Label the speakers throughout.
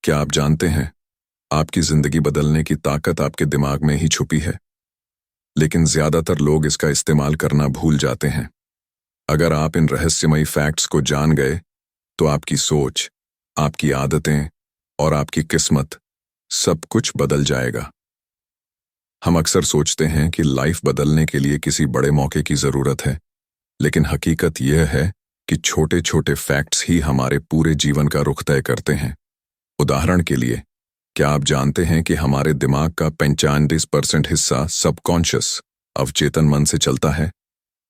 Speaker 1: क्या आप जानते हैं, आपकी जिंदगी बदलने की ताकत आपके दिमाग में ही छुपी है, लेकिन ज्यादातर लोग इसका इस्तेमाल करना भूल जाते हैं। अगर आप इन रहस्यमयी फैक्ट्स को जान गए, तो आपकी सोच, आपकी आदतें और आपकी किस्मत सब कुछ बदल जाएगा। हम अक्सर सोचते हैं कि लाइफ बदलने के लिए किसी बड़े मौके की जरूरत है, लेकिन हकीकत यह है कि छोटे छोटे फैक्ट्स ही हमारे पूरे जीवन का रुख तय करते हैं। उदाहरण के लिए, क्या आप जानते हैं कि हमारे दिमाग का 95% हिस्सा सबकॉन्शियस अवचेतन मन से चलता है?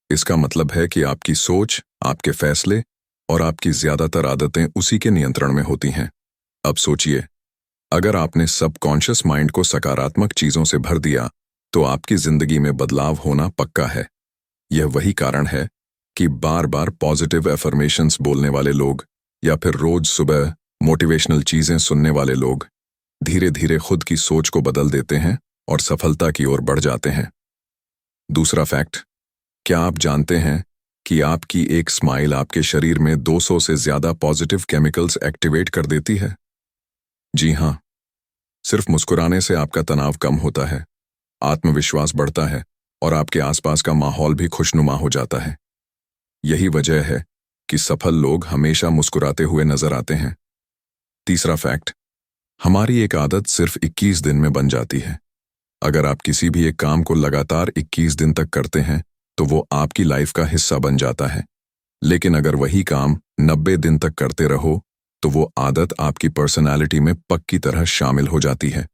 Speaker 1: इसका मतलब है कि आपकी सोच, आपके फैसले और आपकी ज्यादातर आदतें उसी के नियंत्रण में होती हैं। अब सोचिए, अगर आपने सबकॉन्शियस माइंड को सकारात्मक चीजों से भर दिया, तो आपकी जिंदगी में बदलाव होना पक्का है। यह वही कारण है कि बार बार पॉजिटिव एफर्मेशंस बोलने वाले लोग या फिर रोज सुबह मोटिवेशनल चीजें सुनने वाले लोग धीरे धीरे खुद की सोच को बदल देते हैं और सफलता की ओर बढ़ जाते हैं। दूसरा फैक्ट, क्या आप जानते हैं कि आपकी एक स्माइल आपके शरीर में 200 से ज्यादा पॉजिटिव केमिकल्स एक्टिवेट कर देती है? जी हां, सिर्फ मुस्कुराने से आपका तनाव कम होता है, आत्मविश्वास बढ़ता है और आपके आसपास का माहौल भी खुशनुमा हो जाता है। यही वजह है कि सफल लोग हमेशा मुस्कुराते हुए नजर आते हैं। तीसरा फैक्ट, हमारी एक आदत सिर्फ 21 दिन में बन जाती है। अगर आप किसी भी एक काम को लगातार 21 दिन तक करते हैं, तो वो आपकी लाइफ का हिस्सा बन जाता है। लेकिन अगर वही काम 90 दिन तक करते रहो, तो वो आदत आपकी पर्सनालिटी में पक्की तरह शामिल हो जाती है।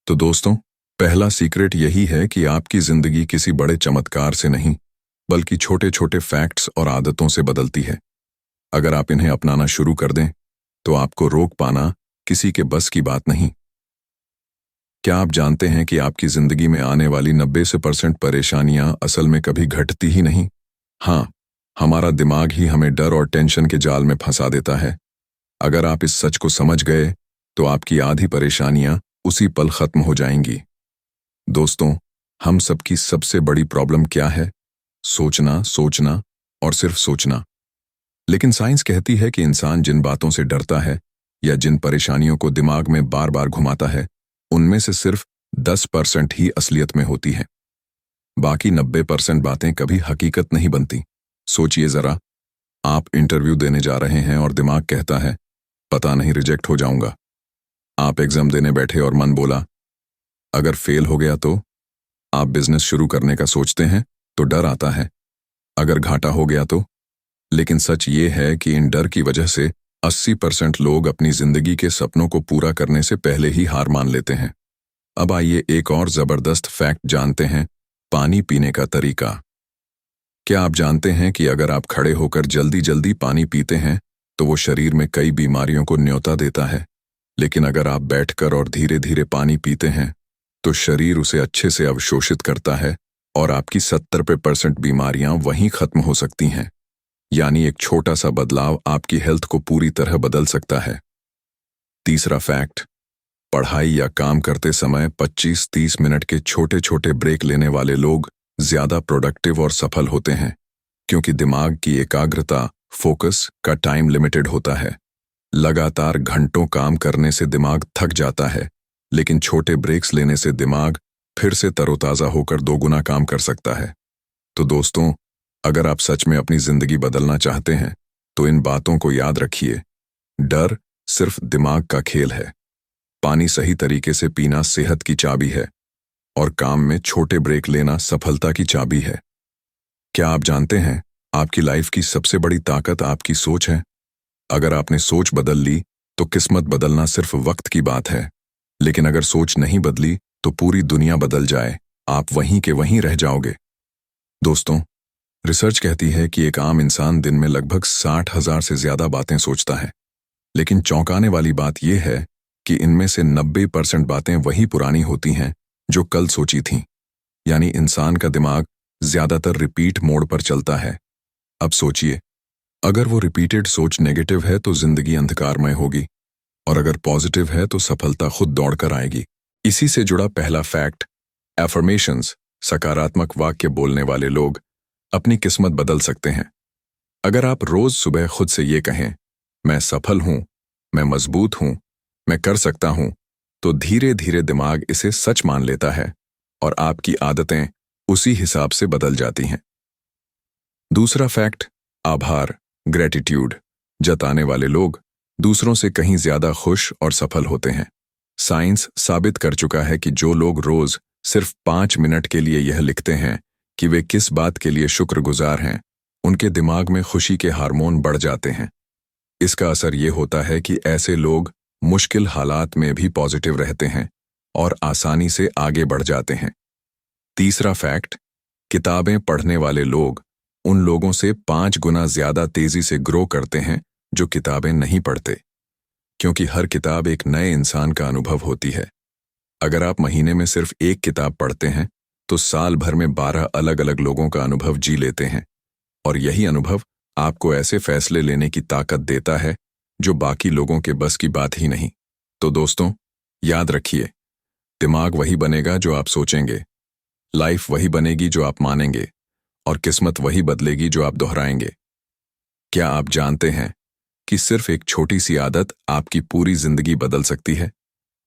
Speaker 1: तो दोस्तों, पहला सीक्रेट यही है कि आपकी जिंदगी किसी बड़े चमत्कार से नहीं, बल्कि छोटे छोटे फैक्ट्स और आदतों से बदलती है। अगर आप इन्हें अपनाना शुरू कर दें, तो आपको रोक पाना किसी के बस की बात नहीं। क्या आप जानते हैं कि आपकी जिंदगी में आने वाली 90% परेशानियां असल में कभी घटती ही नहीं? हाँ, हमारा दिमाग ही हमें डर और टेंशन के जाल में फंसा देता है। अगर आप इस सच को समझ गए, तो आपकी आधी परेशानियां उसी पल खत्म हो जाएंगी। दोस्तों, हम सबकी सबसे बड़ी प्रॉब्लम क्या है? सोचना, सोचना और सिर्फ सोचना। लेकिन साइंस कहती है कि इंसान जिन बातों से डरता है या जिन परेशानियों को दिमाग में बार बार घुमाता है, उनमें से सिर्फ 10% ही असलियत में होती है। बाकी 90% बातें कभी हकीकत नहीं बनती। सोचिए जरा, आप इंटरव्यू देने जा रहे हैं और दिमाग कहता है, पता नहीं रिजेक्ट हो जाऊंगा। आप एग्जाम देने बैठे और मन बोला, अगर फेल हो गया तो? आप बिजनेस शुरू करने का सोचते हैं तो डर आता है, अगर घाटा हो गया तो? लेकिन सच ये है कि इन डर की वजह से 80% लोग अपनी जिंदगी के सपनों को पूरा करने से पहले ही हार मान लेते हैं। अब आइए एक और जबरदस्त फैक्ट जानते हैं, पानी पीने का तरीका। क्या आप जानते हैं कि अगर आप खड़े होकर जल्दी जल्दी पानी पीते हैं, तो वो शरीर में कई बीमारियों को न्योता देता है? लेकिन अगर आप बैठकर और धीरे धीरे पानी पीते हैं, तो शरीर उसे अच्छे से अवशोषित करता है और आपकी 70% बीमारियां वहीं खत्म हो सकती हैं। यानी एक छोटा सा बदलाव आपकी हेल्थ को पूरी तरह बदल सकता है। तीसरा फैक्ट, पढ़ाई या काम करते समय 25-30 मिनट के छोटे छोटे ब्रेक लेने वाले लोग ज्यादा प्रोडक्टिव और सफल होते हैं, क्योंकि दिमाग की एकाग्रता, फोकस का टाइम लिमिटेड होता है। लगातार घंटों काम करने से दिमाग थक जाता है, लेकिन छोटे ब्रेक्स लेने से दिमाग फिर से तरोताजा होकर दोगुना काम कर सकता है। तो दोस्तों, अगर आप सच में अपनी जिंदगी बदलना चाहते हैं, तो इन बातों को याद रखिए। डर सिर्फ दिमाग का खेल है, पानी सही तरीके से पीना सेहत की चाबी है, और काम में छोटे ब्रेक लेना सफलता की चाबी है। क्या आप जानते हैं, आपकी लाइफ की सबसे बड़ी ताकत आपकी सोच है। अगर आपने सोच बदल ली, तो किस्मत बदलना सिर्फ वक्त की बात है। लेकिन अगर सोच नहीं बदली, तो पूरी दुनिया बदल जाए, आप वहीं के वहीं रह जाओगे। दोस्तों, रिसर्च कहती है कि एक आम इंसान दिन में लगभग 60,000 से ज्यादा बातें सोचता है। लेकिन चौंकाने वाली बात यह है कि इनमें से 90% बातें वही पुरानी होती हैं जो कल सोची थीं। यानी इंसान का दिमाग ज्यादातर रिपीट मोड पर चलता है। अब सोचिए, अगर वो रिपीटेड सोच नेगेटिव है तो जिंदगी अंधकारमय होगी, और अगर पॉजिटिव है तो सफलता खुद दौड़कर आएगी। इसी से जुड़ा पहला फैक्ट, एफर्मेशंस, सकारात्मक वाक्य बोलने वाले लोग अपनी किस्मत बदल सकते हैं। अगर आप रोज सुबह खुद से ये कहें, मैं सफल हूं, मैं मजबूत हूं, मैं कर सकता हूं, तो धीरे धीरे दिमाग इसे सच मान लेता है और आपकी आदतें उसी हिसाब से बदल जाती हैं। दूसरा फैक्ट, आभार, ग्रेटिट्यूड जताने वाले लोग दूसरों से कहीं ज्यादा खुश और सफल होते हैं। साइंस साबित कर चुका है कि जो लोग रोज सिर्फ 5 मिनट के लिए यह लिखते हैं कि वे किस बात के लिए शुक्रगुजार हैं, उनके दिमाग में खुशी के हार्मोन बढ़ जाते हैं। इसका असर ये होता है कि ऐसे लोग मुश्किल हालात में भी पॉजिटिव रहते हैं और आसानी से आगे बढ़ जाते हैं। तीसरा फैक्ट, किताबें पढ़ने वाले लोग उन लोगों से 5 गुना ज्यादा तेजी से ग्रो करते हैं जो किताबें नहीं पढ़ते, क्योंकि हर किताब एक नए इंसान का अनुभव होती है। अगर आप महीने में सिर्फ एक किताब पढ़ते हैं तो साल भर में 12 अलग अलग लोगों का अनुभव जी लेते हैं, और यही अनुभव आपको ऐसे फैसले लेने की ताकत देता है जो बाकी लोगों के बस की बात ही नहीं। तो दोस्तों, याद रखिए, दिमाग वही बनेगा जो आप सोचेंगे, लाइफ वही बनेगी जो आप मानेंगे, और किस्मत वही बदलेगी जो आप दोहराएंगे। क्या आप जानते हैं कि सिर्फ एक छोटी सी आदत आपकी पूरी जिंदगी बदल सकती है?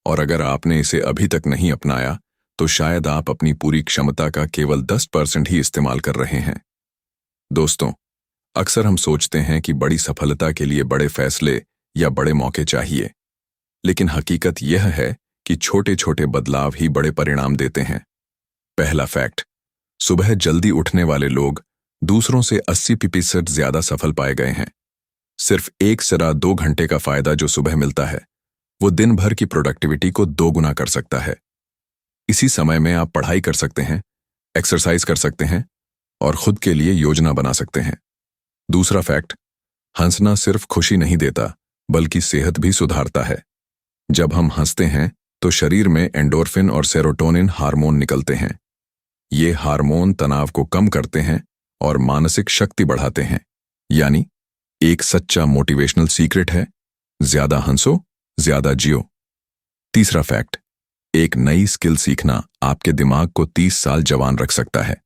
Speaker 1: और अगर आपने इसे अभी तक नहीं अपनाया तो शायद आप अपनी पूरी क्षमता का केवल 10% ही इस्तेमाल कर रहे हैं। दोस्तों, अक्सर हम सोचते हैं कि बड़ी सफलता के लिए बड़े फैसले या बड़े मौके चाहिए, लेकिन हकीकत यह है कि छोटे छोटे बदलाव ही बड़े परिणाम देते हैं। पहला फैक्ट, सुबह जल्दी उठने वाले लोग दूसरों से 80% ज्यादा सफल पाए गए हैं। सिर्फ 1 से 2 घंटे का फायदा जो सुबह मिलता है वो दिन भर की प्रोडक्टिविटी को 2 गुना कर सकता है। इसी समय में आप पढ़ाई कर सकते हैं, एक्सरसाइज कर सकते हैं और खुद के लिए योजना बना सकते हैं। दूसरा फैक्ट, हंसना सिर्फ खुशी नहीं देता बल्कि सेहत भी सुधारता है। जब हम हंसते हैं तो शरीर में एंडोर्फिन और सेरोटोनिन हार्मोन निकलते हैं। ये हार्मोन तनाव को कम करते हैं और मानसिक शक्ति बढ़ाते हैं। यानी एक सच्चा मोटिवेशनल सीक्रेट है, ज्यादा हंसो, ज्यादा जियो। तीसरा फैक्ट, एक नई स्किल सीखना आपके दिमाग को 30 साल जवान रख सकता है।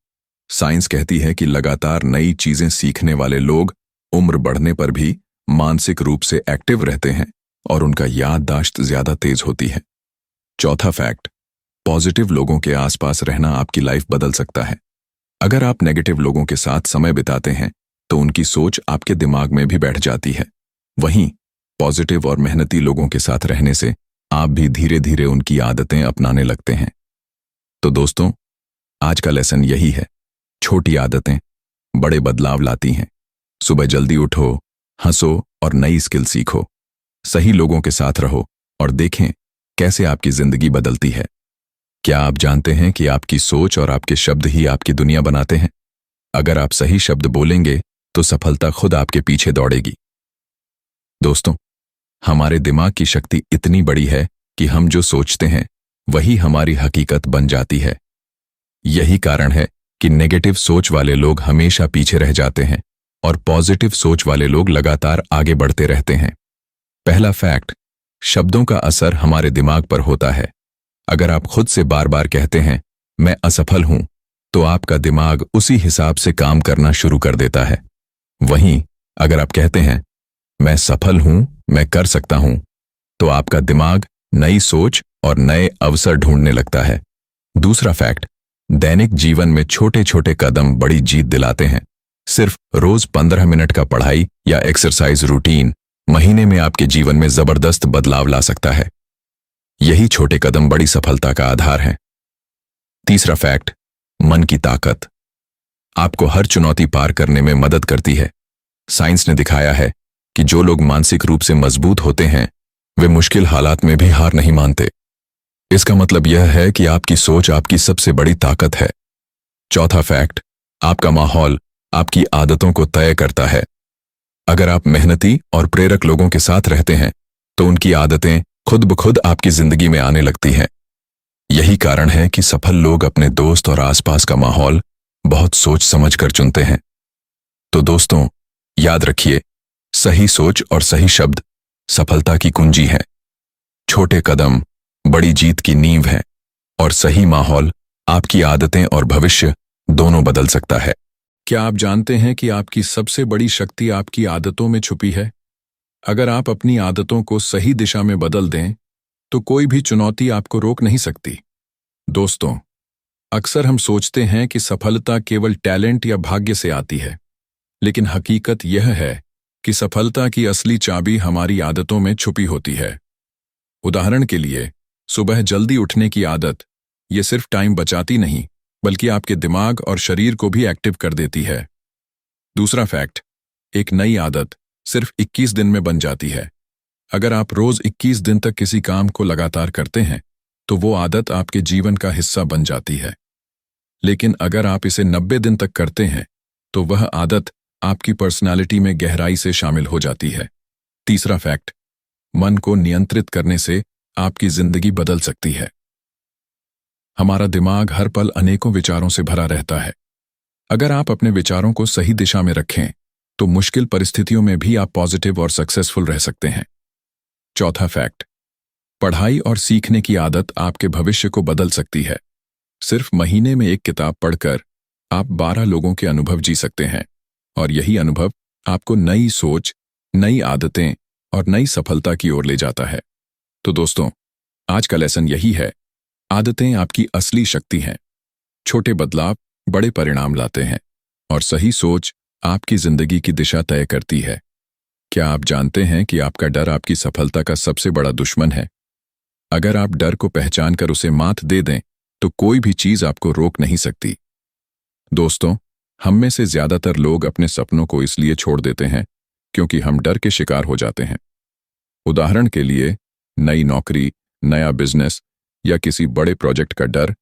Speaker 1: साइंस कहती है कि लगातार नई चीजें सीखने वाले लोग उम्र बढ़ने पर भी मानसिक रूप से एक्टिव रहते हैं और उनका याददाश्त ज्यादा तेज होती है। चौथा फैक्ट, पॉजिटिव लोगों के आसपास रहना आपकी लाइफ बदल सकता है। अगर आप नेगेटिव लोगों के साथ समय बिताते हैं तो उनकी सोच आपके दिमाग में भी बैठ जाती है। वहीं पॉजिटिव और मेहनती लोगों के साथ रहने से आप भी धीरे धीरे उनकी आदतें अपनाने लगते हैं। तो दोस्तों, आज का लेसन यही है, छोटी आदतें बड़े बदलाव लाती हैं। सुबह जल्दी उठो, हंसो और नई स्किल सीखो। सही लोगों के साथ रहो और देखें कैसे आपकी जिंदगी बदलती है। क्या आप जानते हैं कि आपकी सोच और आपके शब्द ही आपकी दुनिया बनाते हैं? अगर आप सही शब्द बोलेंगे तो सफलता खुद आपके पीछे दौड़ेगी। दोस्तों, हमारे दिमाग की शक्ति इतनी बड़ी है कि हम जो सोचते हैं वही हमारी हकीकत बन जाती है। यही कारण है कि नेगेटिव सोच वाले लोग हमेशा पीछे रह जाते हैं और पॉजिटिव सोच वाले लोग लगातार आगे बढ़ते रहते हैं। पहला फैक्ट, शब्दों का असर हमारे दिमाग पर होता है। अगर आप खुद से बार बार कहते हैं मैं असफल हूं, तो आपका दिमाग उसी हिसाब से काम करना शुरू कर देता है। वहीं अगर आप कहते हैं मैं सफल हूं, मैं कर सकता हूं, तो आपका दिमाग नई सोच और नए अवसर ढूंढने लगता है। दूसरा फैक्ट, दैनिक जीवन में छोटे छोटे कदम बड़ी जीत दिलाते हैं। सिर्फ रोज 15 मिनट का पढ़ाई या एक्सरसाइज रूटीन महीने में आपके जीवन में जबरदस्त बदलाव ला सकता है। यही छोटे कदम बड़ी सफलता का आधार हैं। तीसरा फैक्ट, मन की ताकत आपको हर चुनौती पार करने में मदद करती है। साइंस ने दिखाया है कि जो लोग मानसिक रूप से मजबूत होते हैं वे मुश्किल हालात में भी हार नहीं मानते। इसका मतलब यह है कि आपकी सोच आपकी सबसे बड़ी ताकत है। चौथा फैक्ट, आपका माहौल आपकी आदतों को तय करता है। अगर आप मेहनती और प्रेरक लोगों के साथ रहते हैं तो उनकी आदतें खुद ब खुद आपकी जिंदगी में आने लगती हैं। यही कारण है कि सफल लोग अपने दोस्त और आसपास का माहौल बहुत सोच समझ कर चुनते हैं। तो दोस्तों, याद रखिए, सही सोच और सही शब्द सफलता की कुंजी है। छोटे कदम बड़ी जीत की नींव है और सही माहौल आपकी आदतें और भविष्य दोनों बदल सकता है। क्या आप जानते हैं कि आपकी सबसे बड़ी शक्ति आपकी आदतों में छुपी है? अगर आप अपनी आदतों को सही दिशा में बदल दें तो कोई भी चुनौती आपको रोक नहीं सकती। दोस्तों, अक्सर हम सोचते हैं कि सफलता केवल टैलेंट या भाग्य से आती है, लेकिन हकीकत यह है कि सफलता की असली चाबी हमारी आदतों में छुपी होती है। उदाहरण के लिए, सुबह जल्दी उठने की आदत, ये सिर्फ टाइम बचाती नहीं, बल्कि आपके दिमाग और शरीर को भी एक्टिव कर देती है। दूसरा फैक्ट, एक नई आदत सिर्फ 21 दिन में बन जाती है। अगर आप रोज 21 दिन तक किसी काम को लगातार करते हैं, तो वो आदत आपके जीवन का हिस्सा बन जाती है। लेकिन अगर आप इसे 90 दिन तक करते हैं, तो वह आदत आपकी पर्सनालिटी में गहराई से शामिल हो जाती है। तीसरा फैक्ट, मन को नियंत्रित करने से आपकी जिंदगी बदल सकती है। हमारा दिमाग हर पल अनेकों विचारों से भरा रहता है। अगर आप अपने विचारों को सही दिशा में रखें, तो मुश्किल परिस्थितियों में भी आप पॉजिटिव और सक्सेसफुल रह सकते हैं। चौथा फैक्ट, पढ़ाई और सीखने की आदत आपके भविष्य को बदल सकती है। सिर्फ महीने में एक किताब पढ़कर आप 12 लोगों के अनुभव जी सकते हैं, और यही अनुभव आपको नई सोच, नई आदतें और नई सफलता की ओर ले जाता है। तो दोस्तों, आज का लेसन यही है, आदतें आपकी असली शक्ति हैं। छोटे बदलाव बड़े परिणाम लाते हैं, और सही सोच आपकी जिंदगी की दिशा तय करती है। क्या आप जानते हैं कि आपका डर आपकी सफलता का सबसे बड़ा दुश्मन है? अगर आप डर को पहचान कर उसे मात दे दें, तो कोई भी चीज आपको रोक नहीं सकती। दोस्तों, हम में से ज्यादातर लोग अपने सपनों को इसलिए छोड़ देते हैं क्योंकि हम डर के शिकार हो जाते हैं। उदाहरण के लिए, नई नौकरी, नया बिजनेस या किसी बड़े प्रोजेक्ट का डर,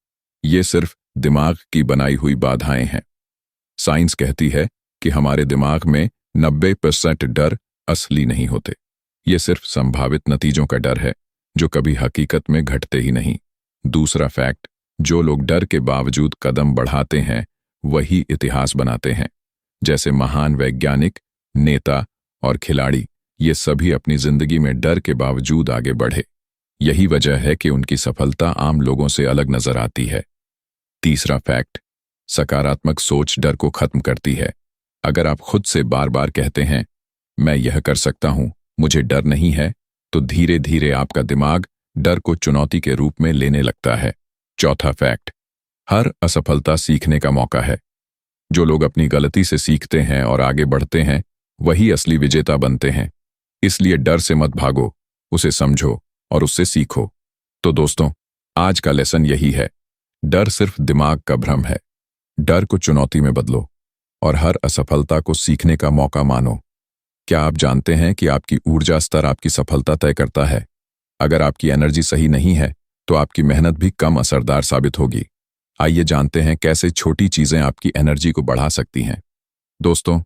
Speaker 1: ये सिर्फ दिमाग की बनाई हुई बाधाएं हैं। साइंस कहती है कि हमारे दिमाग में 90% डर असली नहीं होते। ये सिर्फ संभावित नतीजों का डर है, जो कभी हकीकत में घटते ही नहीं। दूसरा फैक्ट, जो लोग डर के बावजूद कदम बढ़ाते हैं, वही इतिहास बनाते हैं। जैसे महान वैज्ञानिक, नेता और खिलाड़ी, ये सभी अपनी जिंदगी में डर के बावजूद आगे बढ़े। यही वजह है कि उनकी सफलता आम लोगों से अलग नजर आती है। तीसरा फैक्ट, सकारात्मक सोच डर को खत्म करती है। अगर आप खुद से बार बार कहते हैं, मैं यह कर सकता हूं, मुझे डर नहीं है, तो धीरे धीरे आपका दिमाग डर को चुनौती के रूप में लेने लगता है। चौथा फैक्ट, हर असफलता सीखने का मौका है। जो लोग अपनी गलती से सीखते हैं और आगे बढ़ते हैं, वही असली विजेता बनते हैं। इसलिए डर से मत भागो, उसे समझो और उससे सीखो। तो दोस्तों, आज का लेसन यही है, डर सिर्फ दिमाग का भ्रम है। डर को चुनौती में बदलो और हर असफलता को सीखने का मौका मानो। क्या आप जानते हैं कि आपकी ऊर्जा स्तर आपकी सफलता तय करता है? अगर आपकी एनर्जी सही नहीं है, तो आपकी मेहनत भी कम असरदार साबित होगी। आइए जानते हैं कैसे छोटी चीजें आपकी एनर्जी को बढ़ा सकती हैं। दोस्तों,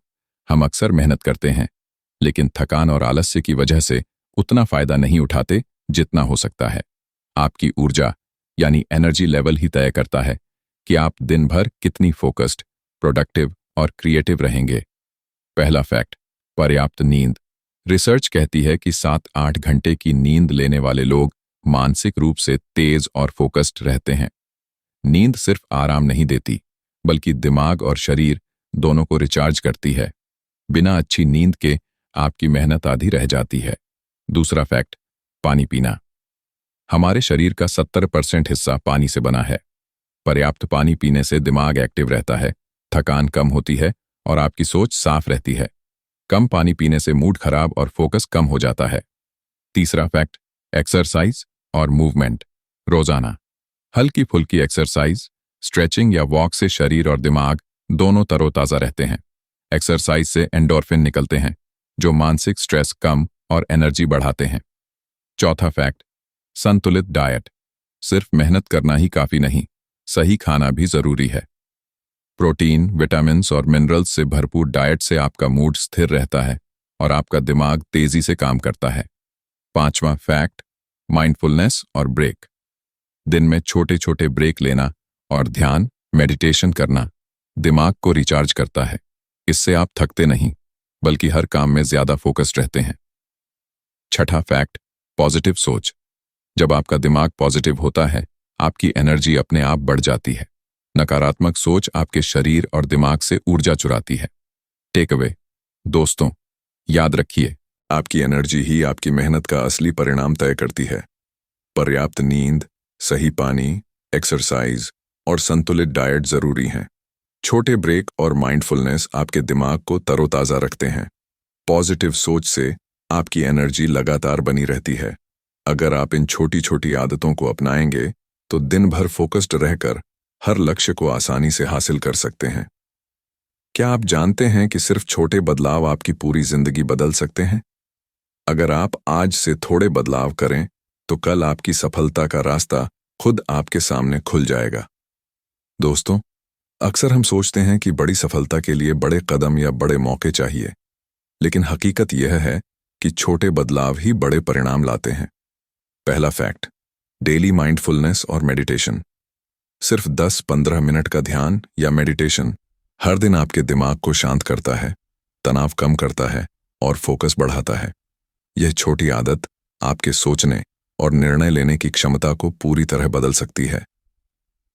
Speaker 1: हम अक्सर मेहनत करते हैं, लेकिन थकान और आलस्य की वजह से उतना फायदा नहीं उठाते जितना हो सकता है। आपकी ऊर्जा यानी एनर्जी लेवल ही तय करता है कि आप दिन भर कितनी फोकस्ड, प्रोडक्टिव और क्रिएटिव रहेंगे। पहला फैक्ट, पर्याप्त नींद। रिसर्च कहती है कि 7-8 घंटे की नींद लेने वाले लोग मानसिक रूप से तेज और फोकस्ड रहते हैं। नींद सिर्फ आराम नहीं देती, बल्कि दिमाग और शरीर दोनों को रिचार्ज करती है। बिना अच्छी नींद के आपकी मेहनत आधी रह जाती है। दूसरा फैक्ट, पानी पीना। हमारे शरीर का 70% हिस्सा पानी से बना है। पर्याप्त पानी पीने से दिमाग एक्टिव रहता है, थकान कम होती है और आपकी सोच साफ रहती है। कम पानी पीने से मूड खराब और फोकस कम हो जाता है। तीसरा फैक्ट, एक्सरसाइज और मूवमेंट। रोजाना हल्की फुल्की एक्सरसाइज, स्ट्रेचिंग या वॉक से शरीर और दिमाग दोनों तरोताजा रहते हैं। एक्सरसाइज से एंडोर्फिन निकलते हैं, जो मानसिक स्ट्रेस कम और एनर्जी बढ़ाते हैं। चौथा फैक्ट, संतुलित डाइट। सिर्फ मेहनत करना ही काफी नहीं, सही खाना भी जरूरी है। प्रोटीन, विटामिन्स और मिनरल्स से भरपूर डाइट से आपका मूड स्थिर रहता है और आपका दिमाग तेजी से काम करता है। पांचवा फैक्ट, माइंडफुलनेस और ब्रेक। दिन में छोटे छोटे ब्रेक लेना और ध्यान, मेडिटेशन करना दिमाग को रिचार्ज करता है। इससे आप थकते नहीं, बल्कि हर काम में ज्यादा फोकस्ड रहते हैं। छठा फैक्ट, पॉजिटिव सोच। जब आपका दिमाग पॉजिटिव होता है, आपकी एनर्जी अपने आप बढ़ जाती है। नकारात्मक सोच आपके शरीर और दिमाग से ऊर्जा चुराती है। टेक अवे, दोस्तों, याद रखिए, आपकी एनर्जी ही आपकी मेहनत का असली परिणाम तय करती है। पर्याप्त नींद, सही पानी, एक्सरसाइज और संतुलित डाइट जरूरी हैं। छोटे ब्रेक और माइंडफुलनेस आपके दिमाग को तरोताजा रखते हैं। पॉजिटिव सोच से आपकी एनर्जी लगातार बनी रहती है। अगर आप इन छोटी छोटी आदतों को अपनाएंगे तो दिन भर फोकस्ड रहकर हर लक्ष्य को आसानी से हासिल कर सकते हैं। क्या आप जानते हैं कि सिर्फ छोटे बदलाव आपकी पूरी जिंदगी बदल सकते हैं? अगर आप आज से थोड़े बदलाव करें तो कल आपकी सफलता का रास्ता खुद आपके सामने खुल जाएगा। दोस्तों, अक्सर हम सोचते हैं कि बड़ी सफलता के लिए बड़े कदम या बड़े मौके चाहिए, लेकिन हकीकत यह है कि छोटे बदलाव ही बड़े परिणाम लाते हैं। पहला फैक्ट, डेली माइंडफुलनेस और मेडिटेशन। सिर्फ 10-15 मिनट का ध्यान या मेडिटेशन हर दिन आपके दिमाग को शांत करता है, तनाव कम करता है और फोकस बढ़ाता है। यह छोटी आदत आपके सोचने और निर्णय लेने की क्षमता को पूरी तरह बदल सकती है।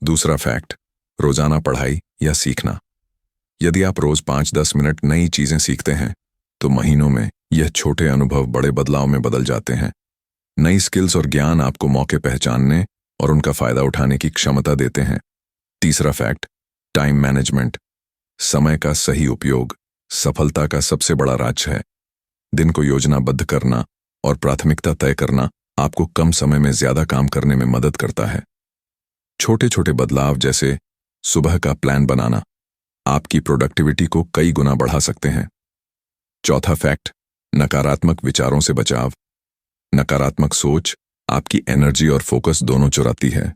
Speaker 1: दूसरा फैक्ट, रोजाना पढ़ाई या सीखना। यदि आप रोज 5-10 मिनट नई चीजें सीखते हैं तो महीनों में यह छोटे अनुभव बड़े बदलाव में बदल जाते हैं। नई स्किल्स और ज्ञान आपको मौके पहचानने और उनका फायदा उठाने की क्षमता देते हैं। तीसरा फैक्ट, टाइम मैनेजमेंट। समय का सही उपयोग सफलता का सबसे बड़ा राज है। दिन को योजनाबद्ध करना और प्राथमिकता तय करना आपको कम समय में ज्यादा काम करने में मदद करता है। छोटे छोटे बदलाव जैसे सुबह का प्लान बनाना आपकी प्रोडक्टिविटी को कई गुना बढ़ा सकते हैं। चौथा फैक्ट, नकारात्मक विचारों से बचाव। नकारात्मक सोच आपकी एनर्जी और फोकस दोनों चुराती है।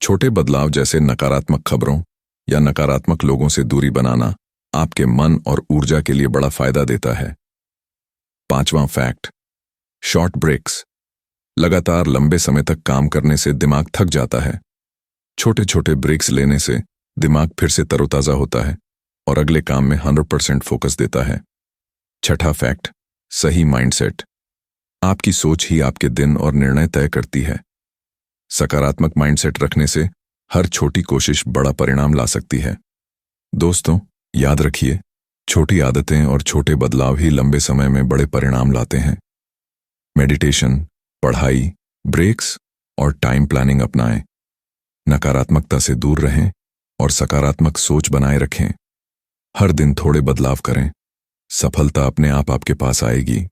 Speaker 1: छोटे बदलाव जैसे नकारात्मक खबरों या नकारात्मक लोगों से दूरी बनाना आपके मन और ऊर्जा के लिए बड़ा फायदा देता है। पांचवां फैक्ट, शॉर्ट ब्रेक्स। लगातार लंबे समय तक काम करने से दिमाग थक जाता है। छोटे छोटे ब्रेक्स लेने से दिमाग फिर से तरोताजा होता है और अगले काम में 100% फोकस देता है। छठा फैक्ट, सही माइंडसेट। आपकी सोच ही आपके दिन और निर्णय तय करती है। सकारात्मक माइंडसेट रखने से हर छोटी कोशिश बड़ा परिणाम ला सकती है। दोस्तों, याद रखिए, छोटी आदतें और छोटे बदलाव ही लंबे समय में बड़े परिणाम लाते हैं। मेडिटेशन, पढ़ाई, ब्रेक्स और टाइम प्लानिंग अपनाएं। नकारात्मकता से दूर रहें और सकारात्मक सोच बनाए रखें। हर दिन थोड़े बदलाव करें। सफलता अपने आप आपके पास आएगी।